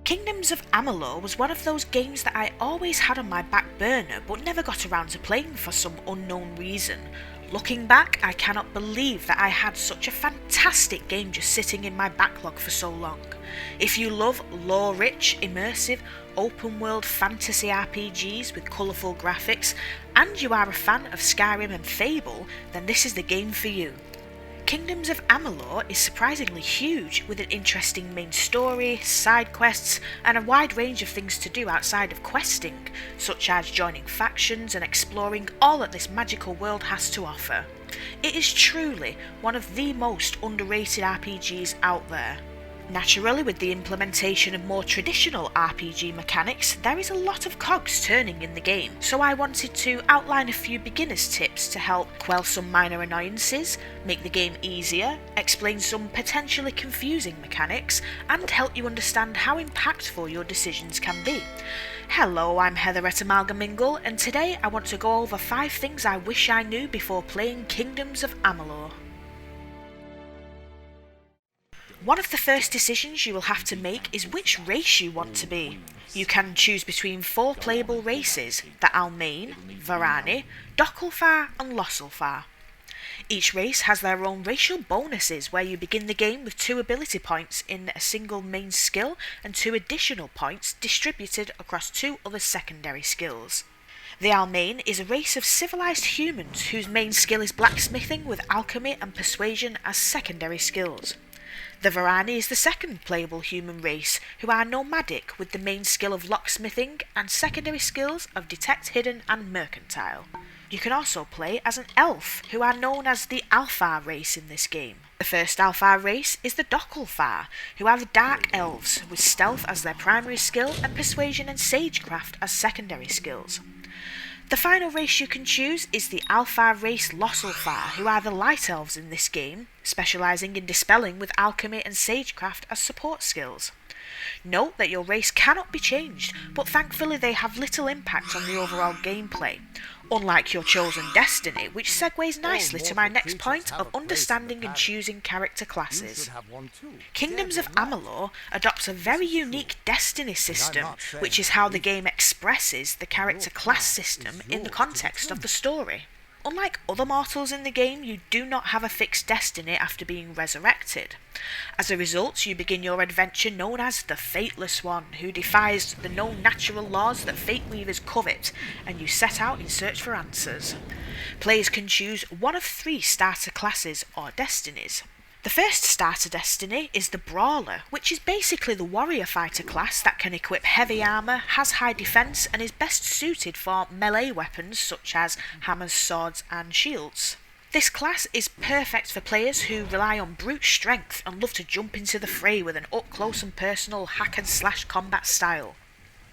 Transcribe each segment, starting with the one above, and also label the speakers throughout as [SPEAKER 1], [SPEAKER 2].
[SPEAKER 1] Kingdoms of Amalur was one of those games that I always had on my back burner but never got around to playing for some unknown reason. Looking back, I cannot believe that I had such a fantastic game just sitting in my backlog for so long. If you love lore-rich, immersive, open-world fantasy RPGs with colourful graphics, and you are a fan of Skyrim and Fable, then this is the game for you. Kingdoms of Amalur is surprisingly huge, with an interesting main story, side quests, and a wide range of things to do outside of questing, such as joining factions and exploring all that this magical world has to offer. It is truly one of the most underrated RPGs out there. Naturally, with the implementation of more traditional RPG mechanics, there is a lot of cogs turning in the game, so I wanted to outline a few beginner's tips to help quell some minor annoyances, make the game easier, explain some potentially confusing mechanics, and help you understand how impactful your decisions can be. Hello, I'm Heather at Amalgamingle, and today I want to go over 5 things I wish I knew before playing Kingdoms of Amalur. One of the first decisions you will have to make is which race you want to be. You can choose between 4 playable races, the Almain, Varani, Dokkulfar and Lossulfar. Each race has their own racial bonuses where you begin the game with 2 ability points in a single main skill and 2 additional points distributed across 2 other secondary skills. The Almain is a race of civilized humans whose main skill is blacksmithing with alchemy and persuasion as secondary skills. The Varani is the second playable human race, who are nomadic with the main skill of locksmithing and secondary skills of detect hidden and mercantile. You can also play as an elf, who are known as the Alfar race in this game. The first Alfar race is the Dokkulfar, who are the dark elves, with stealth as their primary skill and persuasion and sagecraft as secondary skills. The final race you can choose is the Alfar race Lossulfar, who are the light elves in this game, specialising in dispelling with alchemy and sagecraft as support skills. Note that your race cannot be changed, but thankfully they have little impact on the overall gameplay, unlike your chosen destiny, which segues nicely to my next point of understanding and choosing character classes. Kingdoms of Amalur adopts a very unique destiny system, which is how the game expresses the character class system in the context of the story. Unlike other mortals in the game, you do not have a fixed destiny after being resurrected. As a result, you begin your adventure known as the Fateless One, who defies the known natural laws that fate weavers covet, and you set out in search for answers. Players can choose one of 3 starter classes or destinies. The first starter destiny is the Brawler, which is basically the warrior fighter class that can equip heavy armour, has high defence and is best suited for melee weapons such as hammers, swords and shields. This class is perfect for players who rely on brute strength and love to jump into the fray with an up-close and personal hack-and-slash combat style.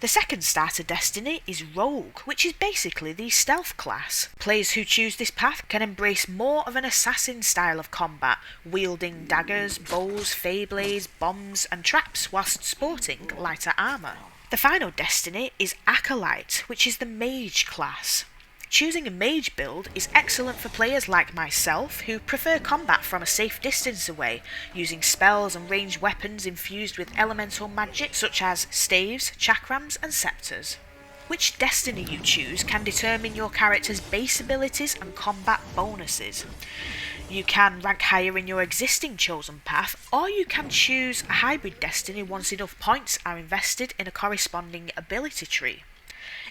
[SPEAKER 1] The second starter destiny is Rogue, which is basically the stealth class. Players who choose this path can embrace more of an assassin style of combat, wielding daggers, bows, blades, bombs and traps whilst sporting lighter armour. The final destiny is Acolyte, which is the mage class. Choosing a mage build is excellent for players like myself who prefer combat from a safe distance away, using spells and ranged weapons infused with elemental magic such as staves, chakrams and scepters. Which destiny you choose can determine your character's base abilities and combat bonuses. You can rank higher in your existing chosen path, or you can choose a hybrid destiny once enough points are invested in a corresponding ability tree.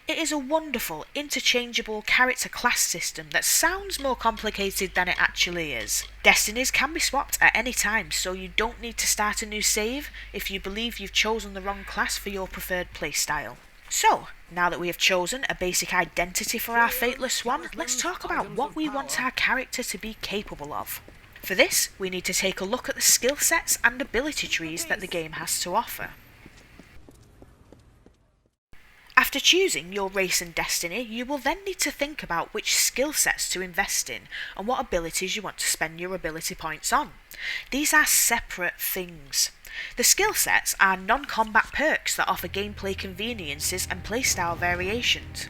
[SPEAKER 1] It is a wonderful, interchangeable character class system that sounds more complicated than it actually is. Destinies can be swapped at any time, so you don't need to start a new save if you believe you've chosen the wrong class for your preferred playstyle. So, now that we have chosen a basic identity for our Fateless One, let's talk about what we want our character to be capable of. For this, we need to take a look at the skill sets and ability trees that the game has to offer. After choosing your race and destiny, you will then need to think about which skill sets to invest in and what abilities you want to spend your ability points on. These are separate things. The skill sets are non-combat perks that offer gameplay conveniences and playstyle variations.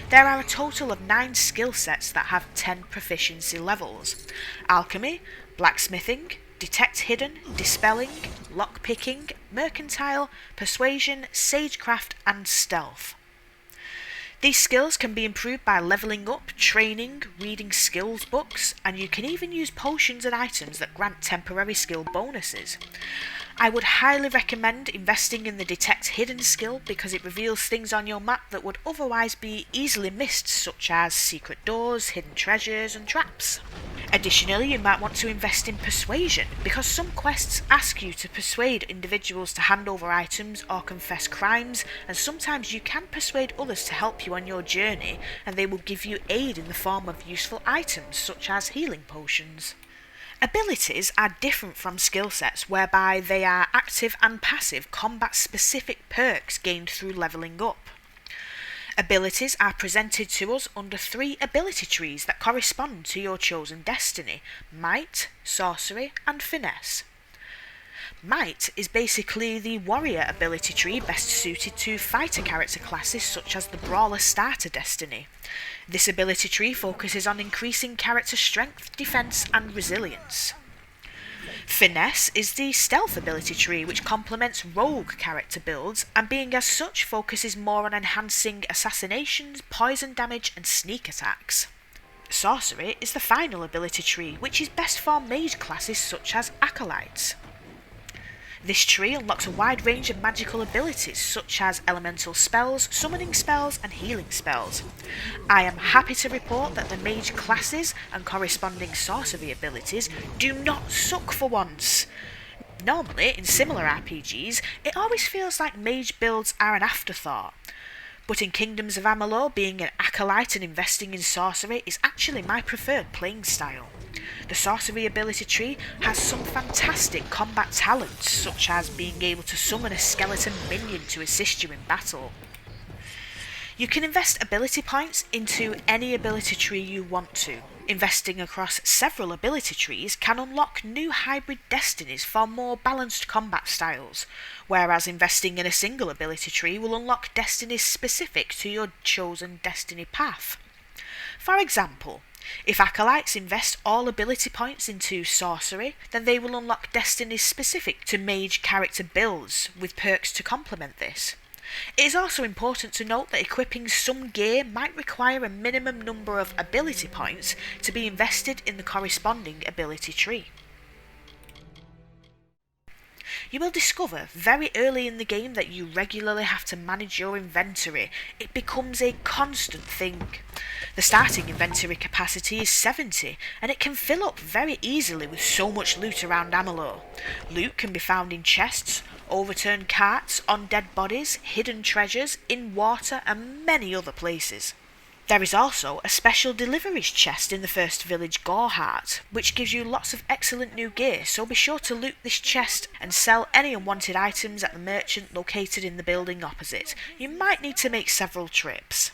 [SPEAKER 1] There are a total of 9 skill sets that have 10 proficiency levels: alchemy, blacksmithing, detect hidden, dispelling, lockpicking, mercantile, persuasion, sagecraft, and stealth. These skills can be improved by levelling up, training, reading skills books, and you can even use potions and items that grant temporary skill bonuses. I would highly recommend investing in the Detect Hidden skill because it reveals things on your map that would otherwise be easily missed, such as secret doors, hidden treasures, and traps. Additionally, you might want to invest in Persuasion because some quests ask you to persuade individuals to hand over items or confess crimes, and sometimes you can persuade others to help you on your journey, and they will give you aid in the form of useful items such as healing potions. Abilities are different from skill sets whereby they are active and passive combat-specific perks gained through levelling up. Abilities are presented to us under 3 ability trees that correspond to your chosen destiny: Might, Sorcery, and Finesse. Might is basically the warrior ability tree best suited to fighter character classes such as the Brawler starter destiny. This ability tree focuses on increasing character strength, defense, and resilience. Finesse is the stealth ability tree which complements rogue character builds, and being as such focuses more on enhancing assassinations, poison damage, and sneak attacks. Sorcery is the final ability tree which is best for mage classes such as acolytes. This tree unlocks a wide range of magical abilities such as elemental spells, summoning spells, and healing spells. I am happy to report that the mage classes and corresponding sorcery abilities do not suck for once. Normally, in similar RPGs, it always feels like mage builds are an afterthought. But in Kingdoms of Amalur, being an acolyte and investing in sorcery is actually my preferred playing style. The sorcery ability tree has some fantastic combat talents, such as being able to summon a skeleton minion to assist you in battle. You can invest ability points into any ability tree you want to. Investing across several ability trees can unlock new hybrid destinies for more balanced combat styles, whereas investing in a single ability tree will unlock destinies specific to your chosen destiny path. For example, if acolytes invest all ability points into sorcery, then they will unlock destinies specific to mage character builds, with perks to complement this. It is also important to note that equipping some gear might require a minimum number of ability points to be invested in the corresponding ability tree. You will discover very early in the game that you regularly have to manage your inventory. It becomes a constant thing. The starting inventory capacity is 70, and it can fill up very easily with so much loot around Amalur. Loot can be found in chests, overturned carts, on dead bodies, hidden treasures, in water, and many other places. There is also a special deliveries chest in the first village, Gorhart, which gives you lots of excellent new gear, so be sure to loot this chest and sell any unwanted items at the merchant located in the building opposite. You might need to make several trips.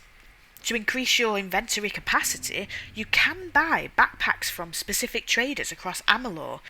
[SPEAKER 1] To increase your inventory capacity, you can buy backpacks from specific traders across Amalur.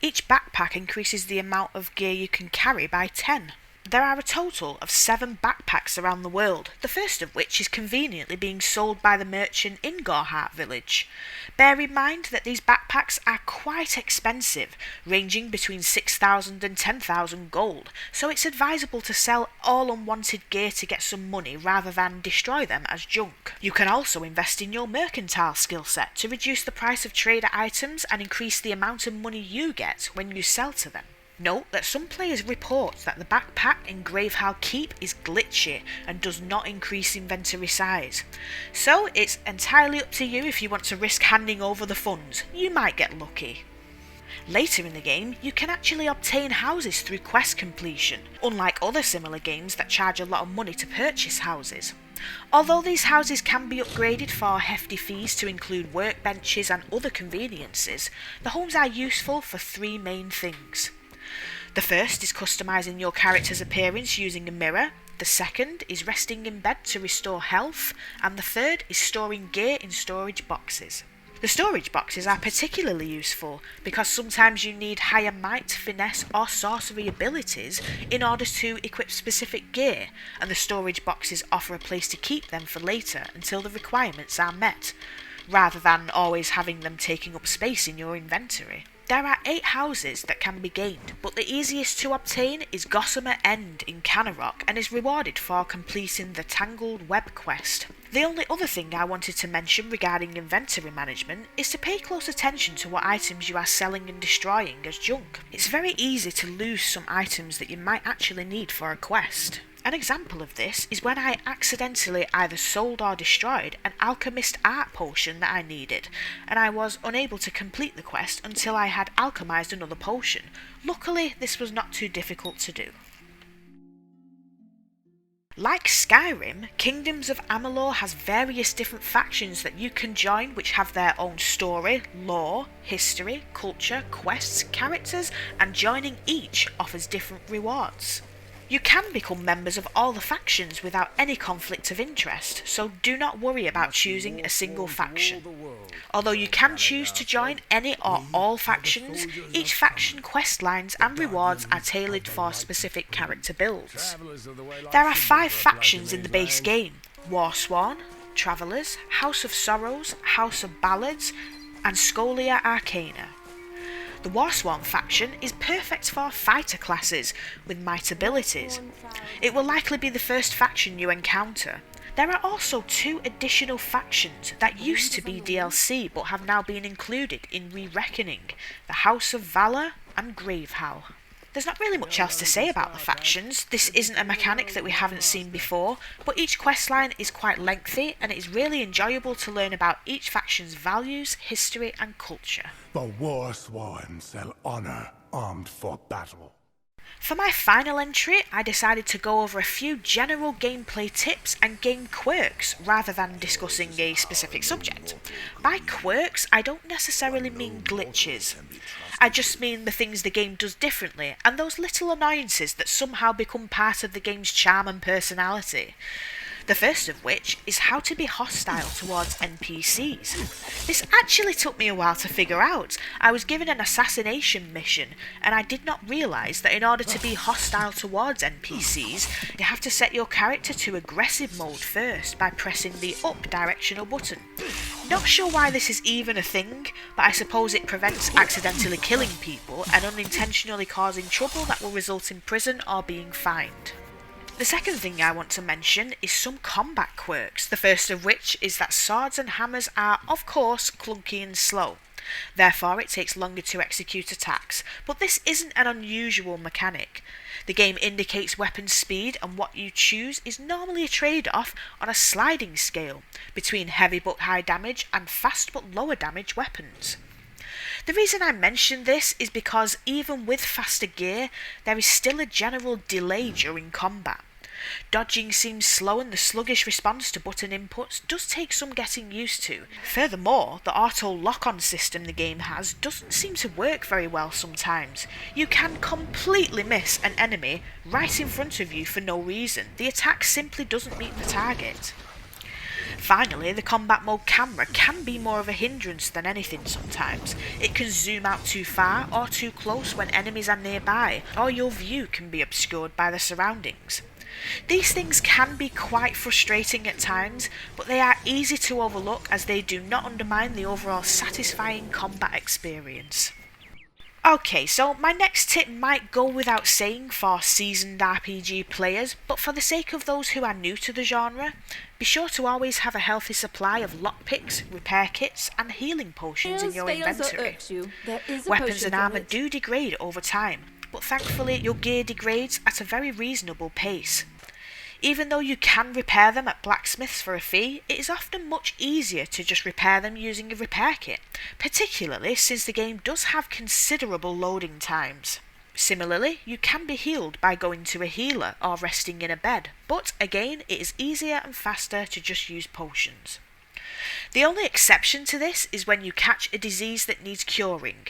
[SPEAKER 1] Each backpack increases the amount of gear you can carry by 10. There are a total of 7 backpacks around the world, the first of which is conveniently being sold by the merchant in Gorhart village. Bear in mind that these backpacks are quite expensive, ranging between 6,000 and 10,000 gold, so it's advisable to sell all unwanted gear to get some money rather than destroy them as junk. You can also invest in your mercantile skill set to reduce the price of trader items and increase the amount of money you get when you sell to them. Note that some players report that the backpack in Gravehouse Keep is glitchy and does not increase inventory size. So it's entirely up to you if you want to risk handing over the funds. You might get lucky. Later in the game, you can actually obtain houses through quest completion, unlike other similar games that charge a lot of money to purchase houses. Although these houses can be upgraded for hefty fees to include workbenches and other conveniences, the homes are useful for 3 main things. The first is customising your character's appearance using a mirror, the second is resting in bed to restore health, and the third is storing gear in storage boxes. The storage boxes are particularly useful because sometimes you need higher might, finesse or sorcery abilities in order to equip specific gear, and the storage boxes offer a place to keep them for later until the requirements are met, rather than always having them taking up space in your inventory. There are 8 houses that can be gained, but the easiest to obtain is Gossamer End in Canarok and is rewarded for completing the Tangled Web quest. The only other thing I wanted to mention regarding inventory management is to pay close attention to what items you are selling and destroying as junk. It's very easy to lose some items that you might actually need for a quest. An example of this is when I accidentally either sold or destroyed an alchemist art potion that I needed, and I was unable to complete the quest until I had alchemized another potion. Luckily, this was not too difficult to do. Like Skyrim, Kingdoms of Amalur has various different factions that you can join which have their own story, lore, history, culture, quests, characters, and joining each offers different rewards. You can become members of all the factions without any conflict of interest, so do not worry about choosing a single faction. Although you can choose to join any or all factions, each faction quest lines and rewards are tailored for specific character builds. There are 5 factions in the base game: Warsworn, Travellers, House of Sorrows, House of Ballads, and Scholia Arcana. The Warsworn faction is perfect for fighter classes with might abilities. It will likely be the first faction you encounter. There are also 2 additional factions that used to be DLC but have now been included in Re-Reckoning, the House of Valor and Gravehowl. There's not really much else to say about the factions. This isn't a mechanic that we haven't seen before, but each questline is quite lengthy and it is really enjoyable to learn about each faction's values, history and culture.
[SPEAKER 2] The Warsworn sell honor armed for battle.
[SPEAKER 1] For my final entry, I decided to go over a few general gameplay tips and game quirks rather than discussing a specific subject. By quirks, I don't necessarily mean glitches. I just mean the things the game does differently and those little annoyances that somehow become part of the game's charm and personality. The first of which is how to be hostile towards NPCs. This actually took me a while to figure out. I was given an assassination mission and I did not realise that in order to be hostile towards NPCs, you have to set your character to aggressive mode first by pressing the up directional button. Not sure why this is even a thing, but I suppose it prevents accidentally killing people and unintentionally causing trouble that will result in prison or being fined. The second thing I want to mention is some combat quirks, the first of which is that swords and hammers are, of course, clunky and slow. Therefore, it takes longer to execute attacks, but this isn't an unusual mechanic. The game indicates weapon speed, and what you choose is normally a trade-off on a sliding scale between heavy but high damage and fast but lower damage weapons. The reason I mention this is because even with faster gear, there is still a general delay during combat. Dodging seems slow and the sluggish response to button inputs does take some getting used to. Furthermore, the auto lock-on system the game has doesn't seem to work very well sometimes. You can completely miss an enemy right in front of you for no reason. The attack simply doesn't meet the target. Finally, the combat mode camera can be more of a hindrance than anything sometimes. It can zoom out too far or too close when enemies are nearby, or your view can be obscured by the surroundings. These things can be quite frustrating at times, but they are easy to overlook as they do not undermine the overall satisfying combat experience. Okay, so my next tip might go without saying for seasoned RPG players, but for the sake of those who are new to the genre, be sure to always have a healthy supply of lockpicks, repair kits, and healing potions in your inventory. Weapons and armour do degrade over time, but thankfully your gear degrades at a very reasonable pace. Even though you can repair them at blacksmiths for a fee, it is often much easier to just repair them using a repair kit, particularly since the game does have considerable loading times. Similarly, you can be healed by going to a healer or resting in a bed, but again, it is easier and faster to just use potions. The only exception to this is when you catch a disease that needs curing.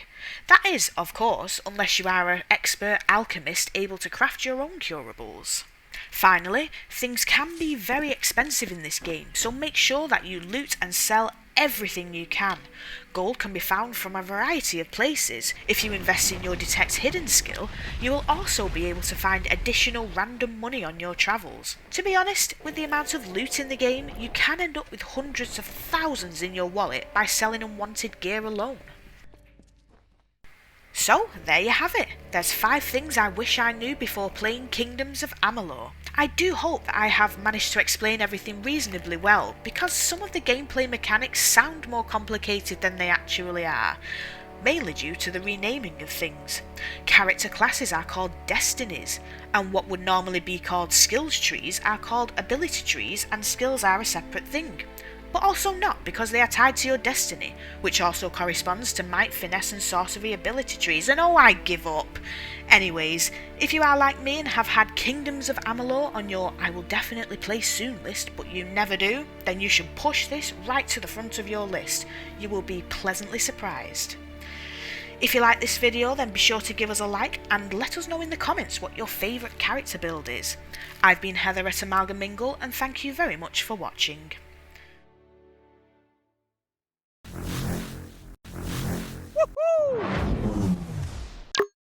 [SPEAKER 1] That is, of course, unless you are an expert alchemist able to craft your own curables. Finally, things can be very expensive in this game, so make sure that you loot and sell everything you can. Gold can be found from a variety of places. If you invest in your Detect Hidden skill, you will also be able to find additional random money on your travels. To be honest, with the amount of loot in the game, you can end up with hundreds of thousands in your wallet by selling unwanted gear alone. So, there you have it. There's 5 things I wish I knew before playing Kingdoms of Amalur. I do hope that I have managed to explain everything reasonably well, because some of the gameplay mechanics sound more complicated than they actually are, mainly due to the renaming of things. Character classes are called destinies, and what would normally be called skills trees are called ability trees, and skills are a separate thing. But also not, because they are tied to your destiny, which also corresponds to might, finesse and sorcery ability trees, and oh, I give up. Anyways, if you are like me and have had Kingdoms of Amalur on your I will definitely play soon list, but you never do, then you should push this right to the front of your list. You will be pleasantly surprised. If you like this video, then be sure to give us a like and let us know in the comments what your favourite character build is. I've been Heather at Amalgamingle, and thank you very much for watching.
[SPEAKER 3] Woohoo!